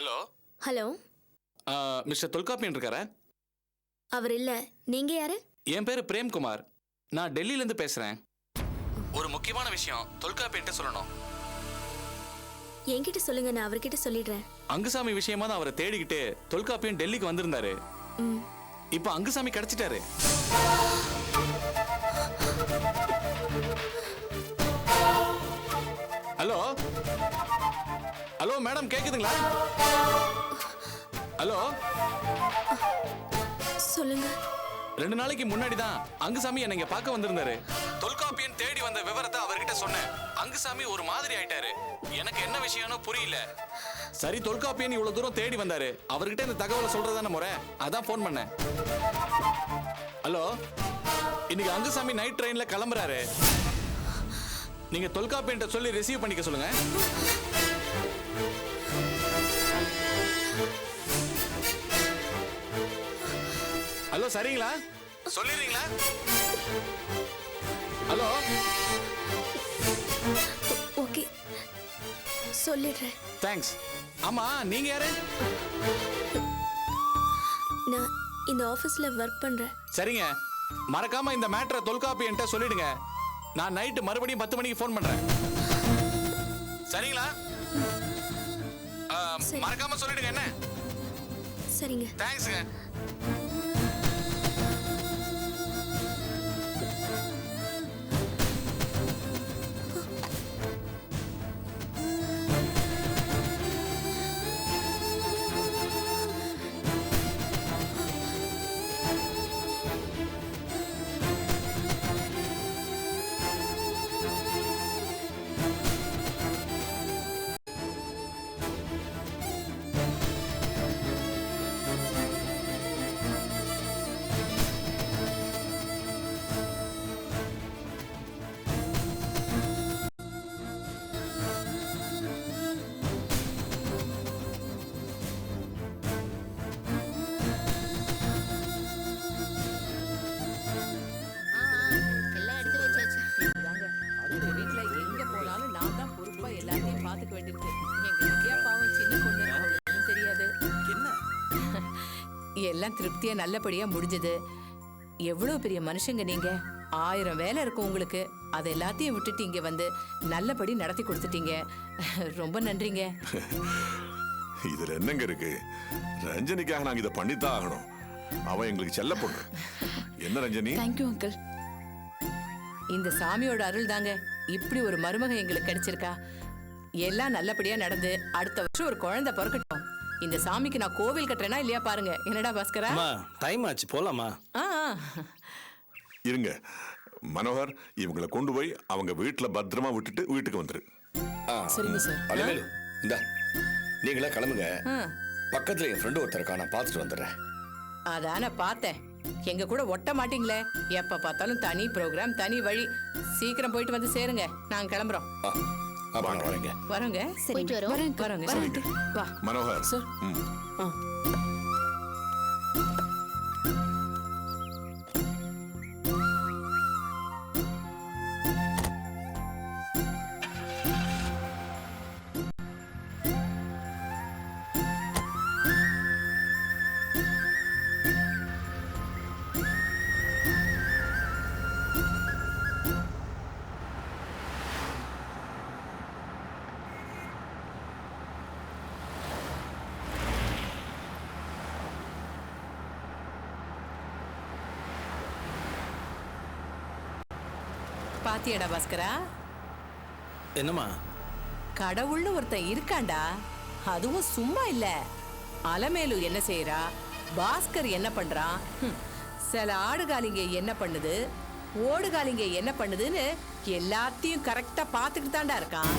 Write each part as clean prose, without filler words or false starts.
Hello hello. Mister Tholkappiyan இருக்காரா? அவர் இல்ல. நீங்க யாரு? என் பேரு பிரேம்குமார். நான் டெல்லியில இருந்து பேசுறேன். ஒரு முக்கியமான விஷயம் தொல்காப்பியன்ட்ட சொல்லணும். என்கிட்ட சொல்லுங்க, நான் அவர்கிட்ட சொல்லிடுறேன். அங்குசாமி விஷயமா தான் அவரை தேடிக்கிட்டு தொல்காப்பியன் டெல்லிக்கு வந்திருந்தாரு. இப்ப அங்குசாமி கிடைச்சிட்டாரு. ஹலோ ஹலோ மேடம், கேக்குதுங்களா? ஹலோ சொல்லுங்க. 2 நாளைக்கு முன்னாடி தான் அங்குசாமி என்னை பார்க்க வந்திருந்தாரு. தொல்காப்பியன் தேடி வந்த விவரத்தை அவர்கிட்ட சொன்னேன். அங்குசாமி ஒரு மாதிரி ஆயிட்டாரு. எனக்கு என்ன விஷயம்னு புரியல. சரி, தொல்காப்பியன் இவ்வளவு தூரம் தேடி வந்தாரு, அவர்கிட்ட இந்த தகவலை சொல்றதான முறை, அதான் போன் பண்ணேன். ஹலோ, இன்னைக்கு அங்குசாமி நைட் ட்ரெயின்ல கிளம்புறாரு. நீங்க தொல்காப்பியன்ட்ட சொல்லி ரிசீவ் பண்ணிக்க சொல்லுங்க. ஹலோ, சரிங்களா? சொல்லிடுறீங்களா? ஹலோ. ஓகே, சொல்லிடுறேன். தேங்க்ஸ். ஆமா, நீங்க யாரு? நான் இந்த ஆபீஸ்ல ஒர்க் பண்றேன். சரிங்க, மறக்காம இந்த மேட்டரை தொல்காப்பியன்ட்ட சொல்லிடுங்க. நான் நைட்டு மறுபடியும் 10 மணிக்கு ஃபோன் பண்றேன். சரிங்களா? மறக்காம சொல்லிடுங்க. என்ன? சரிங்க. தேங்க்ஸ்ங்க. எல்லாம் திருப்தியா நல்லபடியா முடிஞ்சது. எவ்வளவு பெரிய மனுஷங்க நீங்க. 1000 வேலை இருக்கும் உங்களுக்கு. அதை எல்லாத்தையும் விட்டுட்டு இங்க வந்து நல்லபடி நடத்தி கொடுத்துட்டீங்க. ரொம்ப நன்றிங்க. இதுல என்னங்க இருக்கு? ரஞ்சனிக்காக நாங்க இதை பண்ணித்தான் ஆகணும். அவன் எங்களுக்கு செல்ல பொண்ணு. என்ன ரஞ்சனி? Thank you uncle. இந்த சாமியோட அருள் தாங்க இப்படி ஒரு மருமக எங்களுக்கு கிடைச்சிருக்கா. எல்லாம் நல்லபடியா நடந்து அடுத்த வருஷம் ஒரு குழந்தை பிறக்கட்டும். இந்த சாமிக்கு நான் கோவில் கட்டுறேனா இல்லையா பாருங்க. என்னடா பாஸ்கரா? டைம் ஆச்சு, போலாமா? இருங்க மனோகர், இவங்களை கொண்டு போய் அவங்க வீட்டுல பத்திரமா விட்டுட்டு வீட்டுக்கு வந்துரு. சரிங்க சார். அலமேலு, இந்தா நீங்களே கிளம்புங்க. பக்கத்துல என் ஃப்ரெண்டு ஒருத்தர் இருக்கா, நான் பார்த்துட்டு வந்துடுறேன். அதான பார்த்தேன். எங்க கூட ஒட்ட மாட்டீங்களே. எப்ப பார்த்தாலும் தனி ப்ரோக்ராம், தனி வழி. சீக்கிரம் போயிட்டு வந்து சேருங்க. நாங்க கிளம்புறோம். வரேங்க. வரோங்க. போயிட்டு வரோம். வரோங்க. வா மனோகர் சார். பாத்தியடா பாஸ்கரா? என்னம்மா? கடவுள்னு ஒருத்தன் இருக்காண்டா. அதுவும் சும்மா இல்ல. அலமேலு என்ன செய்யறா, பாஸ்கர் என்ன பண்றான், சில ஆடுகாலிங்க என்ன பண்ணுது, ஓடுகாலிங்க என்ன பண்ணுதுன்னு எல்லாத்தையும் கரெக்டா பாத்துக்கிட்டு தாண்டா இருக்கான்.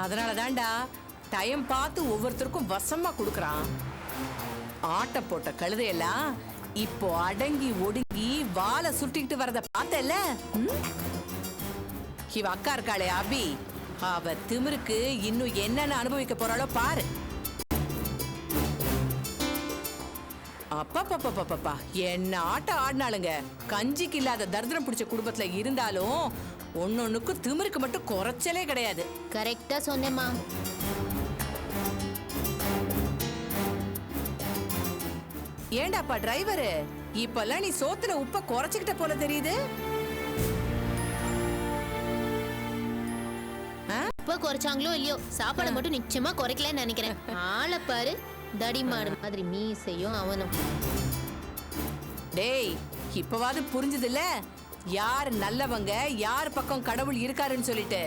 அதனால தாண்டா டைம் பார்த்து ஒவ்வொருத்தருக்கும் வசமா கொடுக்கறான். ஆட்ட போட்ட கழுதையெல்லாம் இப்போ அடங்கி ஒடுங்கி வாழை சுட்டிக்கிட்டு வரத பார்த்தல. இவ அக்கா இருக்காளே அபி, அவ திமிருக்கு இன்னும் என்னென்ன அனுபவிக்க போறாளோ பாரு. அப்பா என்ன ஆட்டம் ஆடினாலுங்க. கஞ்சிக்கு இல்லாத தரித்திரம் பிடிச்ச குடும்பத்துல இருந்தாலும் ஒன்னொன்னுக்கும் திமிருக்கு மட்டும் குறைச்சலே கிடையாது. கரெக்டா சொன்னேம்மா. ஏண்டாப்பா டிரைவரு, இப்பெல்லாம் நீ சோத்துல உப்ப குறைச்சுக்கிட்ட போல தெரியுது. உப்ப குறைச்சாங்களோ இல்லையோ, சாப்பாடு மட்டும் நிச்சயமா குறைக்கலன்னு நினைக்கிறேன். ஆளை பாரு, தடிமாடு மாதிரி மீசையும் அவனும். டேய், இப்பவாது புரிஞ்சதில்ல யார் நல்லவங்க, யார் பக்கம் கடவுள் இருக்காருன்னு சொல்லிட்டு.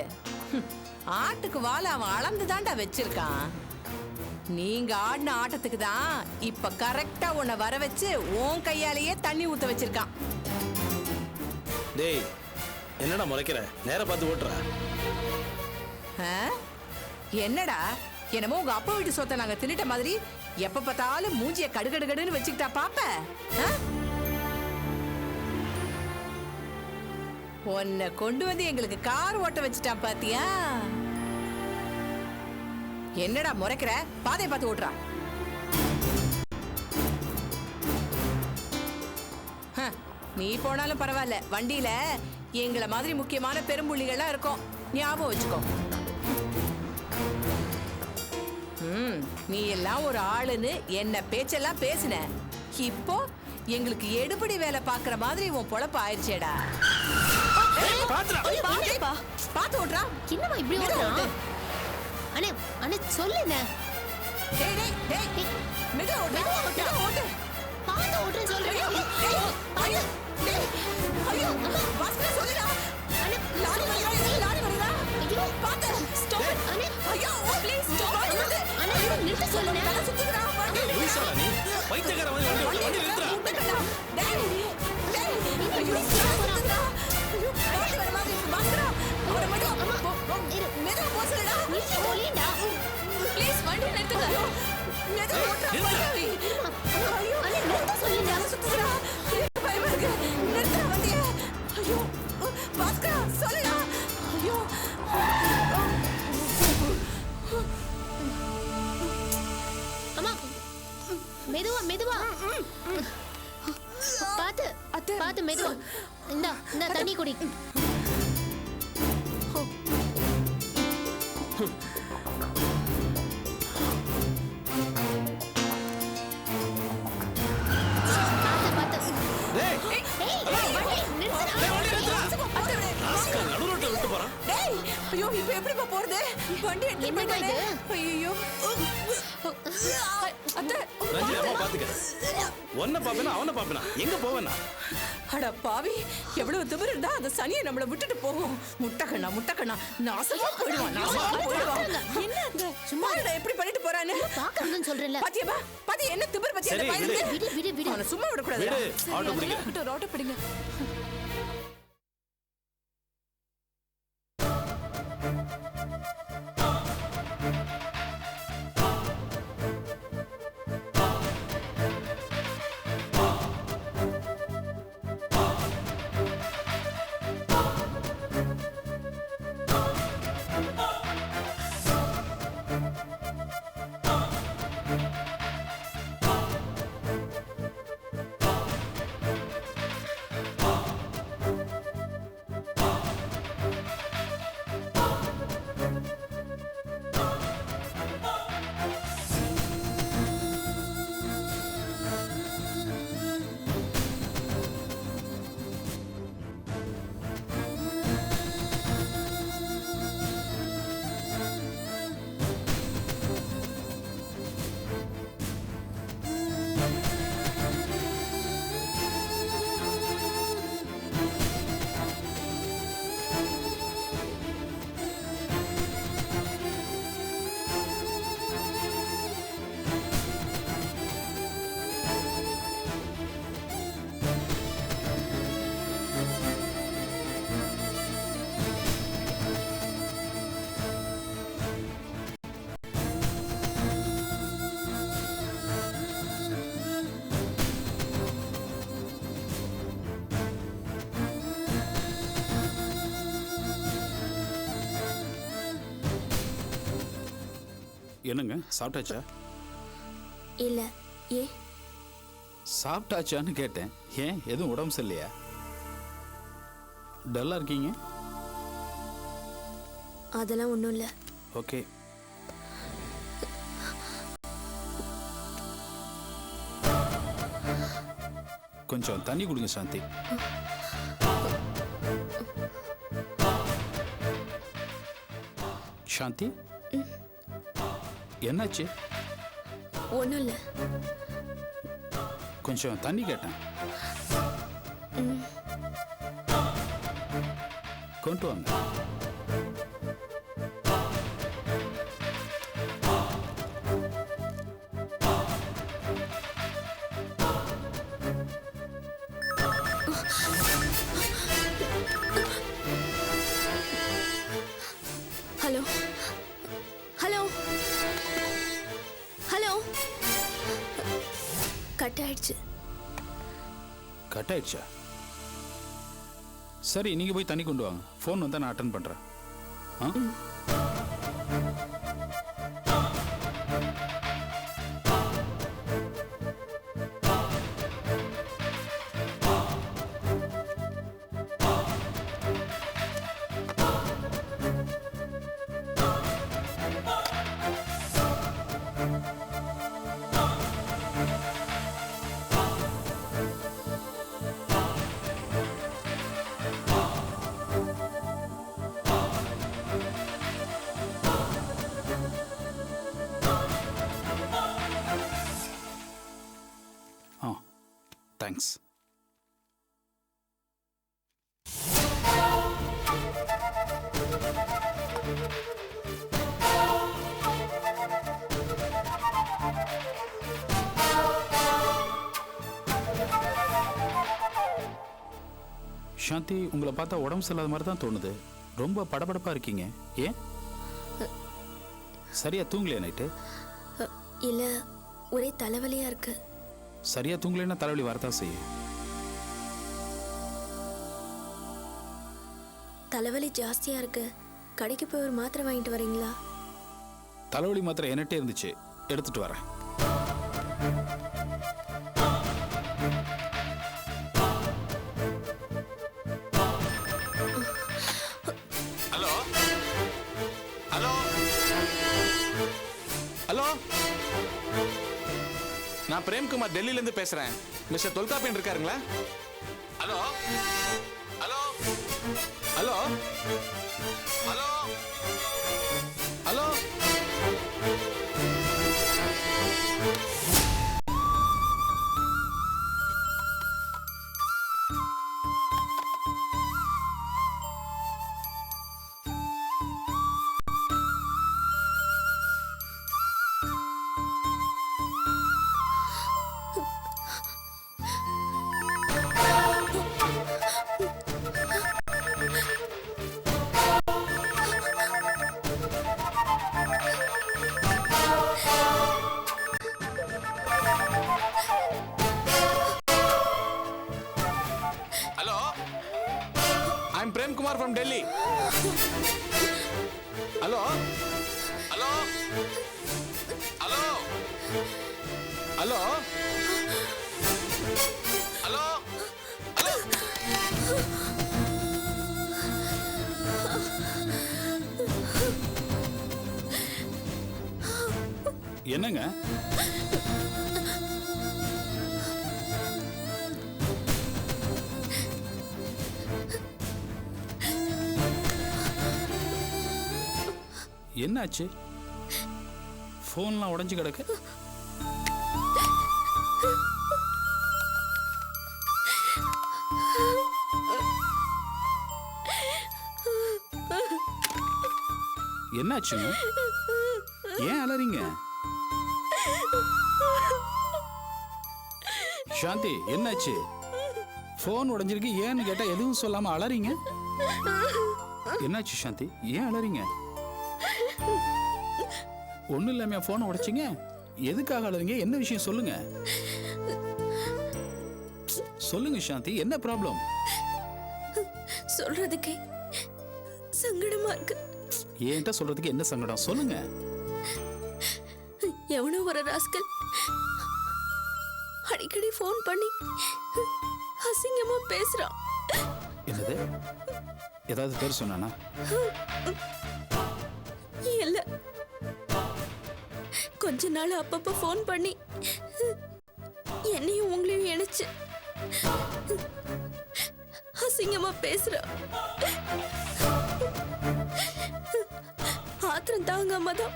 ஆட்டுக்கு வாழ அவன் அளந்து தாண்டா வச்சிருக்கான். நீங்க ஆடின ஆட்டத்துக்கு தான் இப்ப கரெக்டா உன்னை வர வச்சு உன் கையாலேயே தண்ணி ஊத்த வச்சிருக்கான். டேய், என்னடா முறைக்கிற? நேர பார்த்து ஓட்டுற. என்னடா என்னமோ உங்க அப்பா வீட்டு சொத்தை நாங்க தின்னுட்ட மாதிரி எப்ப பார்த்தாலும் மூஞ்சிய கடுகடுகடுன்னு வச்சுக்கிட்டா பாப்ப. உன்னை கொண்டு வந்து எங்களுக்கு கார் ஓட்ட வச்சுட்டான் பாத்தியா? என்னடா முறைக்கிற? பாதையை பார்த்து ஓட்டுறா. நீ போனாலும் பரவாயில்ல, வண்டியில எங்களை மாதிரி முக்கியமான பெரும்புள்ளிகள்லாம் இருக்கும், ஞாபகம் வச்சுக்கோ. நீ எல்லாம் ஒரு ஆளுன்னு என்ன பேச்செல்லாம் பேசின, இப்போ எங்களுக்கு எடுபடி வேலை பாக்குற மாதிரி உன் பொழப்பு ஆயிடுச்சேடா. பாத்து ஓட்டுறா. என்னமா இப்படி ஓட்டுறா? அண்ணே அண்ணே சொல்லுண்ணே. டேய் டேய் டேய், மெதுவா ஓட்டு, மெதுவா ஓட்டு. பாத்து ஓட்டுறேன்னு சொல்றேன். ஐயோ டேய், ஐயோ பாஸ்கர் சொல்லுடா. அண்ணே லாரி வருதா, லாரி வருதா? ஐயோ பாத்து ஸ்டாப். அண்ணே ஐயோ ப்ளீஸ் ஸ்டாப். அண்ணே நிறுத்த சொல்லுண்ணே. தலை சுத்துதுடா. லூசாடா நீ? பைத்தியக்கார மாதிரி வண்டி நிறுத்துறா. டேய் டேய், ஐயோ சுத்துதுடா. ஐயோ பாத்து வர மாதிரி பாஸ்கர், அவரை மட்டும் மெதுவா போ சொல்லுடா. நிறுத்தி போலியேடா. ப்ளீஸ் வண்டி நிறுத்துங்க. மெதுவா ஓட்டுறா பாவி. ஐயோ அண்ணே நிறுத்த சொல்லுடா. தலை சுத்துதுடா. பயமா இருக்கு. நிறுத்துடா வண்டியை. ஐயோ பாஸ்கர் சொல்லுடா. ஐயோ அம்மா மெதுவா மெதுவா. பாத்து அத்தை. பாத்து மெதுவா. இந்தா இந்த தண்ணி குடி. பாத்து பாத்து. டேய், ஏய் நிறுத்துடா. நடு ரோட்ல விட்டு போறான். டேய், ஐயோ இப்போ எப்படிப்பா போறது? வண்டி எடுத்து என்னடா போயிட்டானே. இது? ஐயோ அத்தை. ரஞ்சினி, அம்மா பாத்துக்க. உன்னை பாப்பேனா அவனை பாப்பேனா? எங்க போவேனா? அட பாவி, எவ்வளவு திமிரு இருந்தா அந்த சனியை நம்மள விட்டுட்டு போகும். முட்டக்கண்ணா முட்டக்கண்ணா, நாசமா போயிடுவான், நாசமா போயிடுவான். என்ன அந்த சும்மா எப்படி பண்ணிட்டு போறானு பாக்கணும்னு சொல்றேன்ல. பாத்தியப்பா, பாத்தி என்ன திமிரு பாத்தியா அந்த சரி, பையனுக்கு? விடு விடு விடு. அவனை சும்மா விடக்கூடாது. விடு, ஆட்டோ பிடிக்க. ஆட்டோ பிடிங்க. என்னங்க சாப்பிட்டாச்சா? இல்ல. ஏ சாப்பிட்டாச்சான்னு கேட்டேன். ஏன் எதுவும் உடம்பு சரியில்லையா? டல்லா இருக்கீங்க? அதெல்லாம் ஒன்றும் இல்லை. ஓகே. கொஞ்சம் தண்ணி கொடுங்க சாந்தி. சாந்தி, என்னாச்சு? ஒன்றும் இல்லை. கொஞ்சம் தண்ணி கேட்டேன். கொண்டு வாங்க. Hello hello hello. கட் ஆயிடுச்சு. கட் ஆயிடுச்சா? சரி, நீங்க போய் தண்ணி கொண்டு வாங்க. ஃபோன் வந்தா நான் அட்டன் பண்றேன். ஆ? தேங்க்ஸ். சாந்தி, உங்களை பார்த்தா உடம்பு சரியில்லாத மாதிரி தான் தோணுது. ரொம்ப படபடப்பா இருக்கீங்க. ஏன்? சரியா தூங்கலையா நைட்டு? இல்லை, ஒரே தலைவலியா இருக்கு. சரியா தூங்கலைன்னா தலைவலி வரதான் செய்யும். தலைவலி ஜாஸ்தியா இருக்கு. கடைக்கு போய் ஒரு மாத்திரை வாங்கிட்டு வரீங்களா? தலைவலி மாத்திரை என்கிட்ட இருந்துச்சு, எடுத்துட்டு வரேன். ஹலோ ஹலோ ஹலோ, நான் பிரேம்குமார் டெல்லியில இருந்து பேசுறேன். மிஸ்டர் தொல்காப்பியன் இருக்காருங்களா? Hello hello hello hello hello. I'm Prem Kumar from Delhi. Hello? Hello? Hello? Hello? Hello? Hello? என்னங்க? என்னாச்சு? போன்லாம் உடைஞ்சு கிடக்கு. என்னாச்சுங்க? ஏன் அலறீங்க? சாந்தி, என்னாச்சு? போன் உடைஞ்சிருக்கு, ஏன்னு கேட்டா எதுவும் சொல்லாம அலறீங்க. என்னாச்சு சாந்தி? ஏன் அலறீங்க? ஒன்னும் இல்லாம போன் உடைச்சிங்க? எதுக்காக அலறீங்க? என்ன விஷயம் சொல்லுங்க. சொல்லுங்க சாந்தி, என்ன ப்ராப்ளம்? சொல்றதுக்கே சங்கடமா இருக்கு. ஏன்ட்ட சொல்றதுக்கு என்ன சங்கடம்? சொல்லுங்க. எவனோ ஒரு ராஸ்கல் அடிக்கடி ஃபோன் பண்ணி அசிங்கமா பேசுறான். என்னது? ஏதாவது பேர் சொன்னானா? இல்ல, கொஞ்ச நாள் அப்பப்ப ஃபோன் பண்ணி என்னையும் உங்களையும் இணைச்சு அசிங்கமா பேசுற. ஆத்திரம் தாங்காம தான்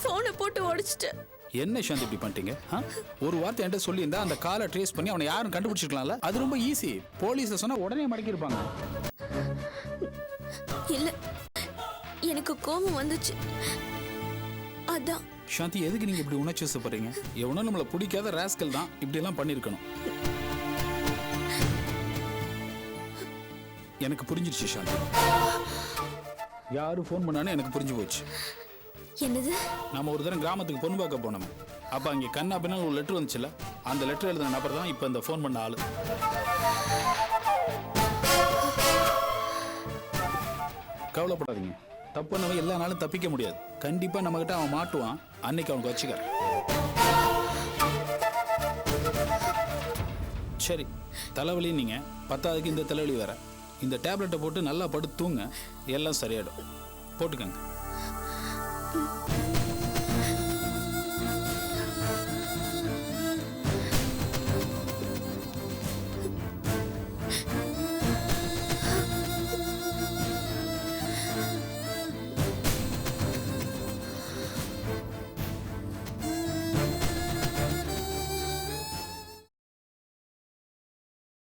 போனை போட்டு உடைச்சிட்டேன். என்ன சாந்தி இப்படி பண்ணிட்டீங்க? ஒரு வார்த்தை என்கிட்ட சொல்லியிருந்தா அந்த காலை ட்ரேஸ் பண்ணி அவனை யாரும் கண்டுபிடிச்சிருக்கலாம்ல. அது ரொம்ப ஈஸி. போலீஸை சொன்னா உடனே மடக்கிருப்பாங்க. இல்ல, எனக்கு கோபம் வந்துச்சு, அதான். சாந்தி, எதுக்கு நீங்க இப்படி உணர்ச்சி வசப்படுறீங்க? எவனோ நம்மளை பிடிக்காத ராஸ்கல் தான் இப்படி எல்லாம் பண்ணிருக்கணும். எனக்கு புரிஞ்சிருச்சு சாந்தி. யாரு ஃபோன் பண்ணானு எனக்கு புரிஞ்சு போச்சு. என்னது? நம்ம ஒரு தரம் கிராமத்துக்கு பொண்ணு பார்க்க போனோம். அப்ப அங்கே கண்ணா பின்னால் ஒரு லெட்டர் வந்துச்சுல, அந்த லெட்டர் எழுதின நபர் தான் இப்ப இந்த ஃபோன் பண்ண ஆளு. கவலைப்படாதீங்க, தப்புனவன் எல்லா நாளும் தப்பிக்க முடியாது. கண்டிப்பா நம்ம கிட்ட அவன் மாட்டுவான். அன்னைக்கு அவனுக்கு வச்சுக்கிறேன். சரி, தலைவலி நீங்க பத்தாவதுக்கு இந்த தலைவலி வேற. இந்த டேப்லெட்டை போட்டு நல்லா படுத்து தூங்க, எல்லாம் சரியாயிடும். போட்டுக்கங்க.